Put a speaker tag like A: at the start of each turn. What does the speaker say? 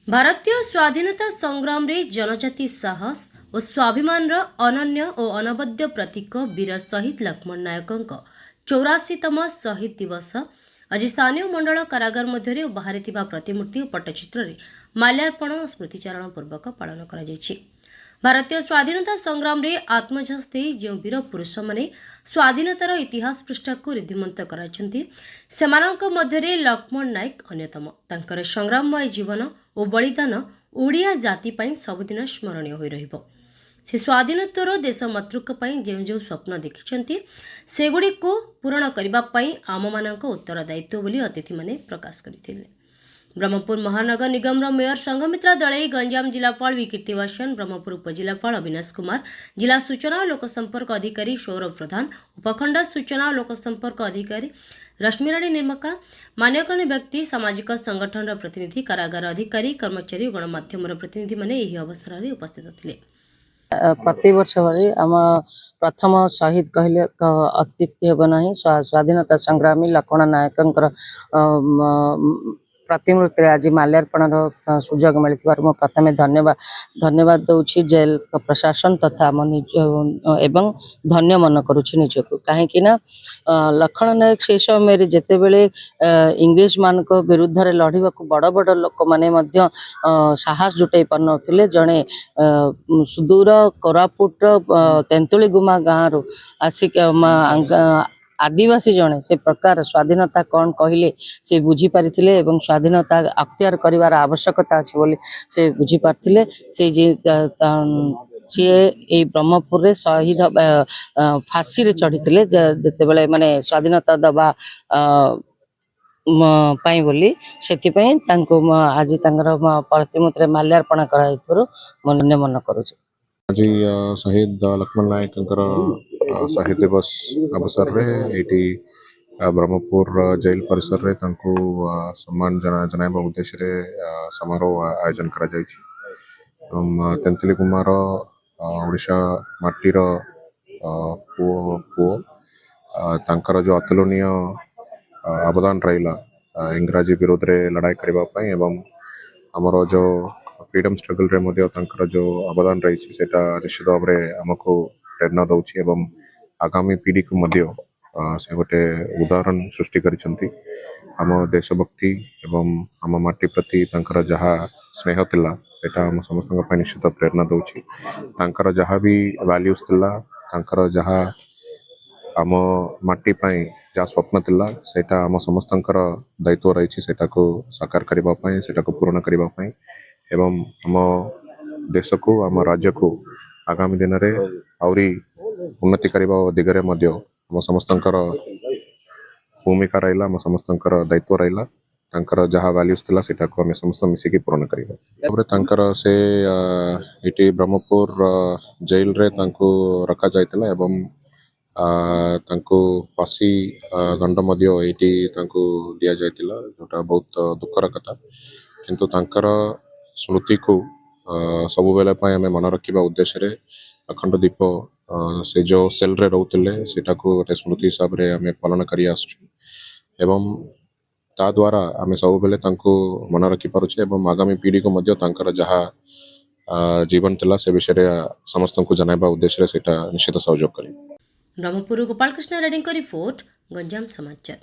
A: भारतीय स्वाधीनता संग्राम रे जनजाति साहस और स्वाभिमान अनन्य और अनबद्य प्रतीक वीर शहीद लक्ष्मण नायक 84तम शहीद दिवस आज स्थानीय मंडल कारागार मध्य बाहरी प्रतिमूर्ति और पट्टचित्र रे माल्यार्पण और स्मृतिचारण पूर्वक पालन करा जायछि। भारतीय स्वाधीनता संग्राम रे आत्मझास दे जो वीर पुरुष माने स्वाधीनतार इतिहास पृष्ठा को रिद्धिमंत कराइछन्ति सेमानक मध्यरे लक्ष्मण नायक अन्यतम। तांकर संग्राममय जीवन और बलिदान ओडिया जाति पई सबुदिन स्मरणीय होई रहिबो। से स्वाधीनतार देश मातृक पई जे जो स्वप्न देखिछन्ति सेगुडी को पूरण करिबा पई आममानक उत्तरदायित्व बोली अतिथि माने प्रकाश करिथिले। ब्रह्मपुर महानगर निगम मेयर संघमित्रा दलई, गंजाम जिलापाल विकीर्तिवासन, ब्रह्मपुर उपजिलापाल अविनाश कुमार, जिला सूचना और लोकसंपर्क अधिकारी सौरभ प्रधान, उपखंड सूचना और लोकसंपर्क अधिकारी रश्मिराणी निर्मका, मान्यगण्य व्यक्ति, सामाजिक संगठन प्रतिनिधि, कारागार अधिकारी, कर्मचारी और गणमाध्यम प्रतिनिधि माने एही अवसर में उपस्थित थिले।
B: प्रति वर्ष भरी आम प्रथम शहीद कहले अत्युक्ति हेब नहीं। स्वाधीनता संग्रामी लक्ष्मण नायक प्रतिमूर्ति आज माल्यार्पण सुजोग मिलता प्रथम धन्यवाद दूसरी जेल प्रशासन तथा एवं धन्य मन करुच्ची निजक कहीं लक्ष्मण नायक से समय जिते बड़े इंग्लिश मान विरुद्ध लड़वा बड़ बड़ लोक मैंने साहस जुटाई पार नुले। जड़े सुदूर कोरापुट तेंतुली गुमा गाँव आसिक आदिवासी जड़े से प्रकार स्वाधीनता कौन कहले से बुझी पारिथिले एवं स्वाधीनता अख्तियार करिवार आवश्यकता अछि बोली से बुझी पारथिले। से सी ए ब्रह्मपुर रे शहीद फांसी रे चढ़ीथिले जते बेले माने स्वाधीनता दबा पाई बोली सेति पई तांको आज तांगर प्रतिमूर्ति माल्यार्पण कराइथरो मन मन करूछ।
C: आज शहीद लक्ष्मण नायक शहीद दिवस अवसर रे एटी ब्रह्मपुर जेल परिसर रे तांको सम्मान जनाइबा उद्देश्य रे समारोह आयोजन करा जायछि। तेंतुली कुमार ओडिशा माटीर पुओ तांकर जो अतुलनीय अवदान रहिला इंग्राजी विरोध रे लड़ाई करबा पई एवं हमर जो फ्रीडम स्ट्रगल रे मध्य तांकर जो अवदान रही सेटा निश्चित भाव में आमको प्रेरणा दौची एवं आगामी पीढ़ी को मध्य से गोटे उदाहरण सृष्टि करिसंती। आम देशभक्ति एवं आम माटी प्रति तांकर जहा स्नेह थिला सेटा हम समस्त निश्चित प्रेरणा दौची। तांकर जहा भी वैल्यूज थिला तांकर जहा आम माटी पई जा स्वप्न थिला सेटा आम समस्तंकर दायित्व रही सेटा को साकार करबा पई सेटा को पूर्ण करबा पई एवं आम देश को आम राज्य को आगामी दिन में आहरी उन्नति करने दिगरे आम समस्तंकर भूमिका रहा आम समस्तंकर दायित्व रहा तांकर जहाँ वैल्यूज थिला सेटा को आम समस्त मिसिकी पूर्ण करबा। तांकर से इटी ब्रह्मपुर जेल रे तांको रखा जायतिला एवं तांको फांसी दंड मध्य एटी तांको दिया जायतिला जोटा बहुत दुखर कथा। किंतु तांकर स्मृति को सबु बेले आम मन रखा उद्देश्य रे अखंड दीप से जो सेल रे रोते सेटा को गोटे स्मृति हिसाब से आम पालन कर एवं ता द्वारा आम सब बेले मन रखी पारुछे एवं आगामी पीढ़ी को मध्य तांकर जहाँ जीवन थिला से विषय समस्त को जनाइबा उद्देश्य सेटा निश्चित सहयोग करें।
A: ब्रह्मपुर गोपाल कृष्ण रेड्डी रिपोर्ट, गंजाम समाचार।